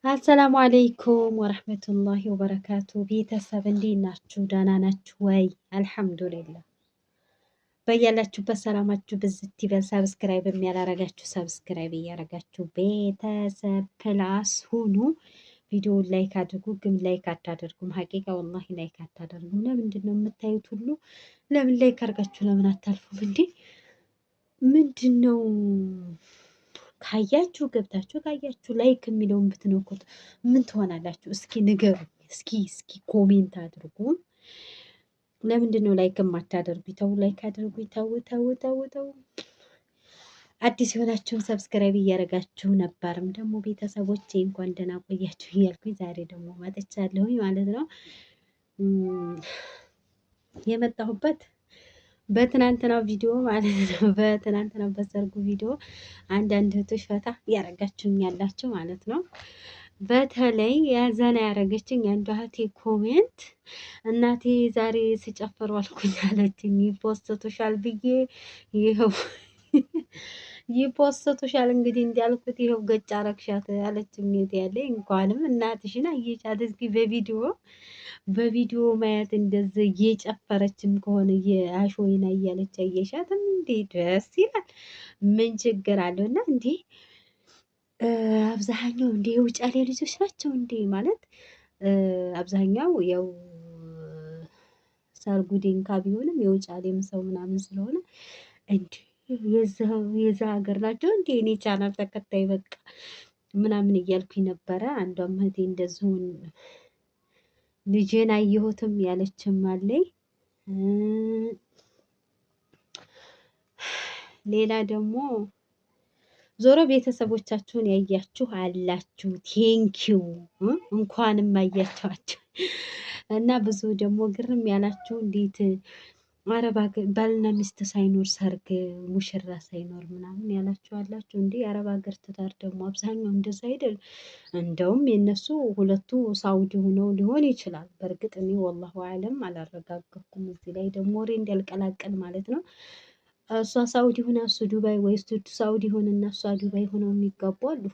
አሰላሙ አለይኩም ወረህመቱላሂ ወበረካቱ። ቤተሰብ እንዴት ናችሁ? ደህና ናችሁ ወይ? አልሐምዱሊላህ። በያላችሁበት ሰላማችሁ ብዝት ይበል። ሰብስክራይብ ያላረጋችሁ ሰብስክራይብ እያረጋችሁ ቤተሰብ ፕላስ ሁኑ። ቪዲዮውን ላይክ አድርጉ። ግን ላይክ አታደርጉም። ሀቂቃ ወላሂ ላይክ አታደርጉም። ለምንድን ነው የምታዩት ሁሉ? ለምን ላይክ አድርጋችሁ ለምን አታልፉም እንዴ? ምንድን ነው ካያችሁ ገብታችሁ ካያችሁ ላይክ የሚለውን ብትነኩት ምን ትሆናላችሁ? እስኪ ንገሩ። እስኪ ኮሜንት አድርጉ። ለምንድን ነው ላይክ የማታደርጉ? ተው ላይክ አድርጉ። ተው። አዲስ የሆናችሁን ሰብስክራይብ እያደረጋችሁ ነበርም ደግሞ ቤተሰቦቼ እንኳን ደህና ቆያችሁ እያልኩኝ ዛሬ ደግሞ መጥቻለሁኝ ማለት ነው። የመጣሁበት በትናንትናው ቪዲዮ ማለት ነው። በትናንትናው በሰርጉ ቪዲዮ አንዳንድ እህቶች ፈታ ያረጋችሁኝ ያላችሁ ማለት ነው። በተለይ ያዘና ያረገችኝ አንዷ እህቴ ኮሜንት እናቴ ዛሬ ሲጨፍሩ አልኩኝ አለችኝ። ይፖስቱሻል ብዬ ይኸው ይፖስቱሻል እንግዲህ እንዲያልኩት ይኸው ገጭ አረግሻት አለችኝ። ያለ እንኳንም እናትሽን አየቻት እስኪ በቪዲዮ ማየት እንደዚህ እየጨፈረችም ከሆነ የአሾይና እያለች አየሻትም እንዴ? ደስ ይላል። ምን ችግር አለው? እና እንዴ አብዛኛው እንዴ የውጫሌ ልጆች ናቸው እንዴ ማለት አብዛኛው ያው ሰርጉ ዲንካ ቢሆንም የውጫሌም ሰው ምናምን ስለሆነ እንዴ የዛ ሀገር ናቸው እንዴ? እኔ ቻናል ተከታይ በቃ ምናምን እያልኩኝ ነበረ። አንዷም እህቴ እንደዚሁን ልጄን አየሁትም ያለችም አለኝ። ሌላ ደግሞ ዞሮ ቤተሰቦቻችሁን ያያችሁ አላችሁ፣ ቴንኪው እንኳንም አያችኋቸው እና ብዙ ደግሞ ግርም ያላችሁ እንዴት አረብ ሀገር ባልና ሚስት ሳይኖር ሰርግ ሙሽራ ሳይኖር ምናምን ያላችሁ አላችሁ። እንዴ አረብ ሀገር ትዳር ደግሞ አብዛኛው እንደዛ አይደል? እንደውም የነሱ ሁለቱ ሳውዲ ሆነው ሊሆን ይችላል። በእርግጥ እኔ ወላሁ አለም አላረጋገጥኩም። እዚህ ላይ ደግሞ ወሬ እንዲያልቀላቀል ማለት ነው። እሷ ሳውዲ ሆና እሱ ዱባይ፣ ወይ እሱ ሳውዲ ሆነና እሷ ዱባይ ሆነው የሚጋቡ አሉ።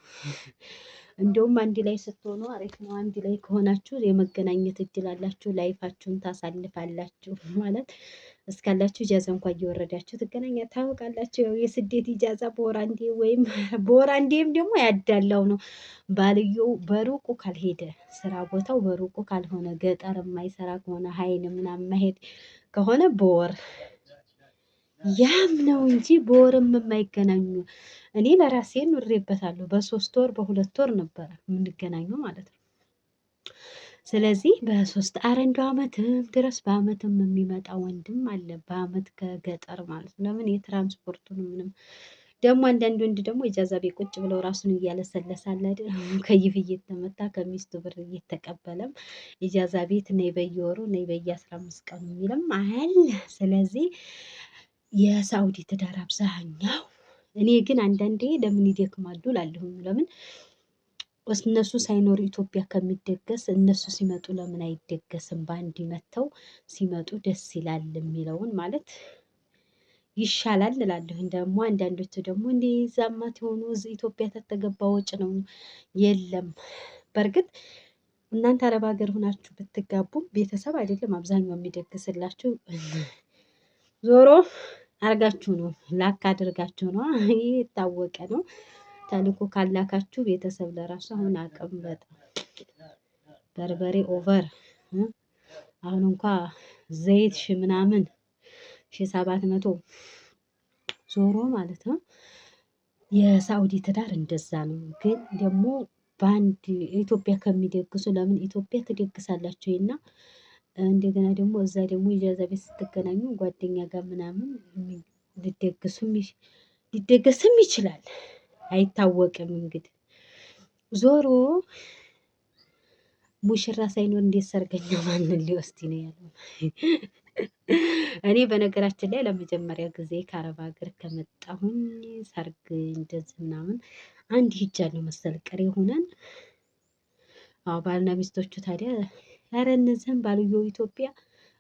እንደውም አንድ ላይ ስትሆኑ አሪፍ ነው። አንድ ላይ ከሆናችሁ የመገናኘት እድል አላችሁ፣ ላይፋችሁን ታሳልፋላችሁ ማለት እስካላችሁ ኢጃዛ እንኳ እየወረዳችሁ ትገናኛ ታውቃላችሁ። ያው የስደት ኢጃዛ በወር አንዴ ወይም በወር አንዴም ደግሞ ያዳላው ነው። ባልየው በሩቁ ካልሄደ ስራ ቦታው በሩቁ ካልሆነ ገጠር የማይሰራ ከሆነ ሀይል ምናምን መሄድ ከሆነ በወር ያም ነው እንጂ በወርም የማይገናኙ እኔ ለራሴ ኑሬበታለሁ። በ3 ወር በ2 ወር ነበረ የምንገናኘው ማለት ነው። ስለዚህ በ3 አረንዱ አመትም ድረስ በአመትም የሚመጣ ወንድም አለ። በአመት ከገጠር ማለት ነው። ለምን የትራንስፖርቱን ምንም ደግሞ አንዳንድ ወንድ ደግሞ ኢጃዛ ቤት ቁጭ ብለው ራሱን እያለሰለሳለ አይደል? ከይፍ እየተመታ ከሚስቱ ብር እየተቀበለም ኢጃዛ ቤት ነይ በየወሩ ነይ በየ15 ቀኑ የሚልም አለ። ስለዚህ የሳውዲ ትዳር አብዛኛው እኔ ግን አንዳንዴ ለምን ይደክማሉ ላለሁም ለምን እነሱ ሳይኖሩ ኢትዮጵያ ከሚደገስ እነሱ ሲመጡ ለምን አይደገስም? በአንድ መተው ሲመጡ ደስ ይላል የሚለውን ማለት ይሻላል እላለሁ። ደግሞ አንዳንዶቹ ደግሞ እንደ ዛማት የሆኑ ኢትዮጵያ ተተገባ ወጭ ነው። የለም በእርግጥ እናንተ አረብ ሀገር ሆናችሁ ብትጋቡ ቤተሰብ አይደለም አብዛኛው የሚደግስላችሁ ዞሮ አርጋችሁ ነው፣ ላክ አድርጋችሁ ነው። ይሄ የታወቀ ነው። ተልኮ ካላካችሁ ቤተሰብ ለራሱ አሁን አቅም በጣም በርበሬ ኦቨር አሁን እንኳ ዘይት ምናምን 700 ዞሮ ማለት ነው። የሳውዲ ትዳር እንደዛ ነው። ግን ደግሞ በአንድ ኢትዮጵያ ከሚደግሱ ለምን ኢትዮጵያ ትደግሳላችሁ እና እንደገና ደግሞ እዛ ደግሞ ኢጃዛ ቤት ስትገናኙ ጓደኛ ጋር ምናምን ሊደገስም ይችላል፣ አይታወቅም። እንግዲህ ዞሮ ሙሽራ ሳይኖር እንዴት ሰርገኛ ማንን ሊወስድ ነው ያለው? እኔ በነገራችን ላይ ለመጀመሪያ ጊዜ ከአረብ ሀገር ከመጣሁኝ ሰርግ እንደዚህ ምናምን አንድ ሂጃለሁ መሰል ቅሬ ሆነን ባልና ሚስቶቹ ታዲያ ኧረ እነዚህም ባልየው ኢትዮጵያ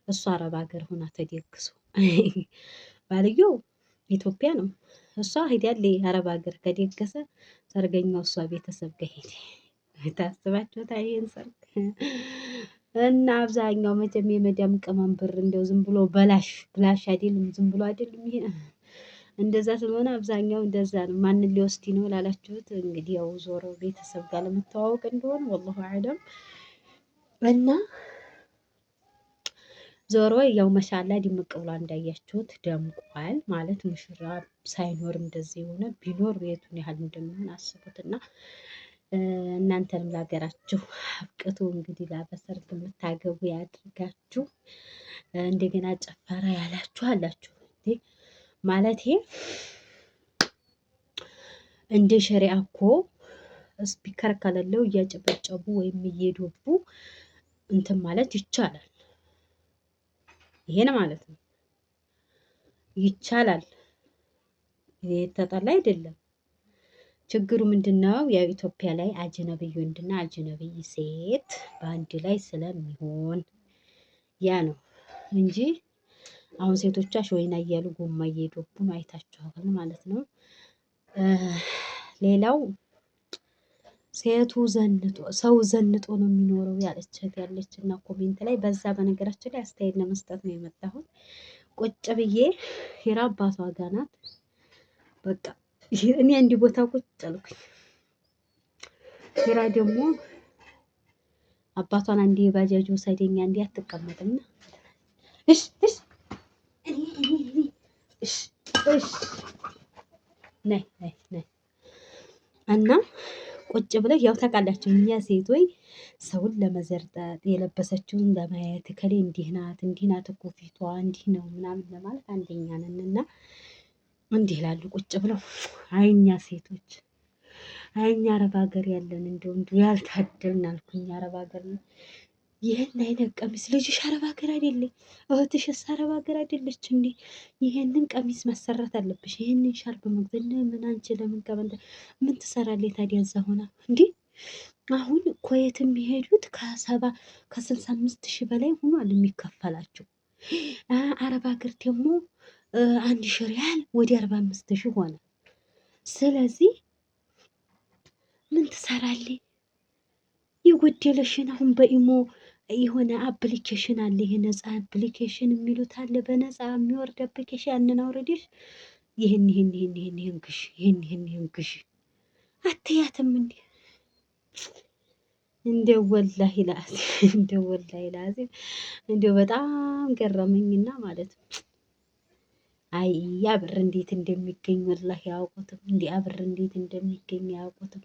እሷ አረብ ሀገር ሆና ተደግሶ ባልየው ኢትዮጵያ ነው፣ እሷ ሄዳለች አረብ ሀገር ከደገሰ ሰርገኛው እሷ ቤተሰብ ጋር ሄደ። ታስባችሁታል ይሄን ሰርግ እና አብዛኛው መቼም የመዳም ቅመም ብር እንደው ዝም ብሎ ብላሽ አይደለም፣ ዝም ብሎ አይደለም ይሄ እንደዛ ስለሆነ አብዛኛው እንደዛ ነው። ማንን ሊወስድ ነው ላላችሁት እንግዲህ ያው ዞሮ ቤተሰብ ጋር ለመተዋወቅ እንደሆነ ወላሁ አዕለም እና ዞሮ ያው መሻላ ድምቅ ብሎ እንዳያችሁት ደምቋል ማለት ሙሽራ ሳይኖር እንደዚህ የሆነ ቢኖር የቱን ያህል እንደሚሆን አስቡትና እናንተንም ለሀገራችሁ አብቅቱ። እንግዲህ በሰርግ የምታገቡ ያድርጋችሁ። እንደገና ጨፈራ ያላችሁ አላችሁ ማለት እንደ ሸሪዓ እኮ ስፒከር ከሌለው እያጨበጨቡ ወይም እየዶቡ እንትን ማለት ይቻላል። ይሄን ማለት ነው ይቻላል። የተጠላ አይደለም። ችግሩ ምንድነው? ያው ኢትዮጵያ ላይ አጅነብይ ወንድና አጅነብይ ሴት በአንድ ላይ ስለሚሆን ያ ነው እንጂ አሁን ሴቶቿ ወይና እያሉ ጎማ እየዶቡ አይታችኋል ማለት ነው። ሌላው ሴቱ ዘንጦ ሰው ዘንጦ ነው የሚኖረው ያለች እና ኮሜንት ላይ በዛ በነገራችን ላይ አስተያየት ለመስጠት ነው የመጣሁት። ቁጭ ብዬ ሂራ አባቷ ጋር ናት። በቃ እኔ እንዲህ ቦታ ቁጭ አልኩኝ። ሂራ ደግሞ አባቷን አንዴ ባጃጅ ወሰደኝ አንዴ አትቀመጥም። እሺ እሺ እሺ እሺ ነይ ነይ ነይ እና ቁጭ ብለህ ያው ታውቃላችሁ እኛ ሴቶች ሰውን ለመዘርጠጥ የለበሰችውን ለማየት ከሌ እንዲህ ናት እኮ ፊቷ እንዲህ ነው ምናምን ለማለት አንደኛ ነን እና እንዲህ ላሉ ቁጭ ብለው አይኛ ሴቶች አይኛ አረብ ሀገር ያለን እንደው ያልታደልን አልኩኝ። አረብ ሀገር ይህን አይነት ቀሚስ ልጅሽ አረብ ሀገር አይደለች እህትሽስ አረብ ሀገር አይደለች እንዴ? ይሄንን ቀሚስ መሰራት አለብሽ። ይሄንን ሻርፕ መግዛት ለምን አንቺ ለምን ቀበንተ ምን ትሰራለች ታዲያ እዛ ሆና እንዴ? አሁን ኩዌት የሚሄዱት ከ65 ሺህ በላይ ሆኗል የሚከፈላቸው። አረብ ሀገር ደግሞ 1,000 ሪያል ወደ 45 ሺህ ሆነ። ስለዚህ ምን ትሰራለች? የጎደለሽን አሁን በኢሞ የሆነ አፕሊኬሽን አለ። ይሄ ነፃ አፕሊኬሽን የሚሉት አለ፣ በነፃ የሚወርድ አፕሊኬሽን ያንን አውርደሽ ይሄን ግሽ ይሄን ግሽ አትያትም እንዴ? እንደው ወላሂ ላዚም እንደው በጣም ገረመኝና ማለት ነው። አይ ያ ብር እንዴት እንደሚገኝ ወላሂ አያውቁትም። ብር እንዴት እንደሚገኝ አያውቁትም።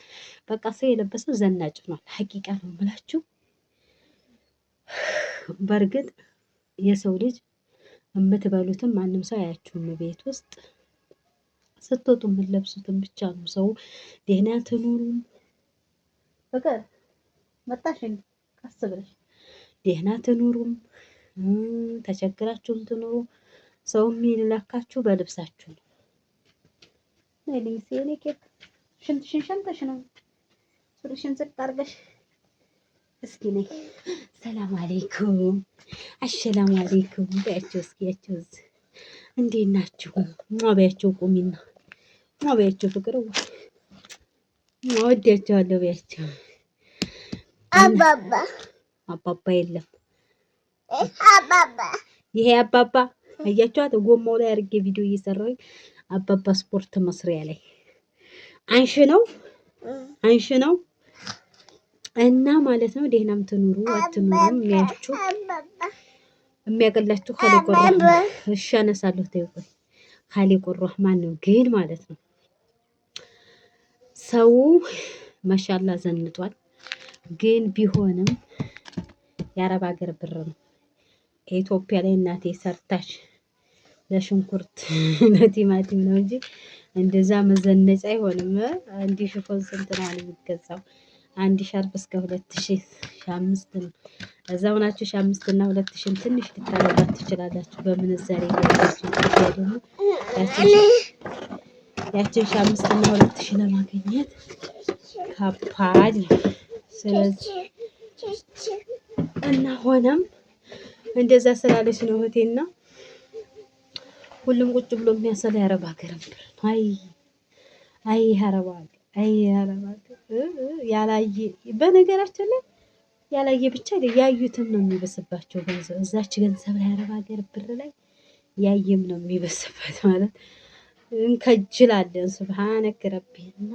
በቃ ሰው የለበሰው ዘናጭ ነው። ሐቂቃ ነው የምላችሁ። በእርግጥ የሰው ልጅ የምትበሉትም ማንም ሰው አያችሁም። ቤት ውስጥ ስትወጡ የምትለብሱትም ብቻ ነው። ሰው ደህና ትኑሩም በቀር መጣሽን ቀስ ብለሽ ደህና ትኑሩም ተቸግራችሁም ትኑሩ ሰው የሚለካችሁ በልብሳችሁ ነው። ለሊሴ ኬክ ሽንትሽን ሸንተሽ ነው ሱሪሽን ዝቅ አድርገሽ እስኪ ነይ ሰላም አለይኩም አሰላሙ አለይኩም በያቸው። እስኪ ያቸው እንዴት ናችሁ? ማበያቸው ቁሚና ማበያቸው ፍቅር ወዲያቸዋለሁ በያቸው። አባባ የለም ይሄ አባባ አያችኋት ጎማው ላይ አድርጌ ቪዲዮ እየሰራሁኝ አባባ ስፖርት መስሪያ ላይ አንሺ ነው እና ማለት ነው። ደህናም ትኑሩ አትኑሩም የሚያችሁ የሚያቀላችሁ ኻሊቁ ረህማን እሺ አነሳለሁ። ተይቆይ ኻሊቁ ረህማን ነው ግን ማለት ነው። ሰው ማሻላ ዘንጧል። ግን ቢሆንም የአረብ ሀገር ብር ነው። ኢትዮጵያ ላይ እናቴ ሰርታሽ ለሽንኩርት ለቲማቲም ነው እንጂ እንደዛ መዘነጫ አይሆንም። አንድ ሽፎን ስንት ነው የሚገዛው? አንድ ሻርፕ እስከ 2,500 ነው። እዛው ናችሁ 5,000 እና 2,000 ትንሽ ልታረጋት ትችላላችሁ። በምንዛሬ ያላችሁ ደግሞ ያችን 5,000 እና 2,000 ለማግኘት ከባድ ነው። ስለዚህ እና ሆነም እንደዛ ስላለች ነው እህቴና ሁሉም ቁጭ ብሎ የሚያሰላ የአረብ ሀገር ብር ነው። አይ አረብ ሀገር ያላየ በነገራችን ላይ ያላየ ብቻ ያዩትም ነው የሚበስባቸው። ገንዘብ እዛች ገንዘብ ላይ አረብ ሀገር ብር ላይ ያየም ነው የሚበስበት ማለት እንከጅላለን። ሱብሃነክ ረቢና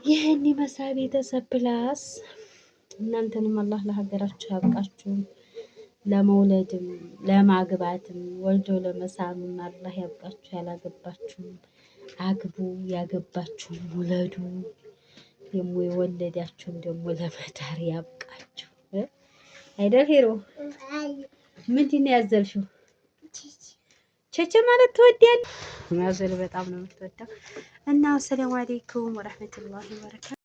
ይህን ይመስላል ቤተሰብ ፕላስ። እናንተንም አላህ ለሀገራችሁ ያብቃችሁ፣ ለመውለድም ለማግባትም ወልዶ ለመሳምም አላህ ያብቃችሁ። ያላገባችሁም አግቡ፣ ያገባችሁም ውለዱ። ደግሞ የወለዳችሁም ደግሞ ለመዳር ያብቃችሁ አይደል? ሄሮ ምንድን ነው ያዘልሽው? ቸቸ ማለት ትወዳለሽ? ማዘል በጣም ነው የምትወደው። እና ሰላም አለይኩም ወራህመቱላሂ ወበረካቱ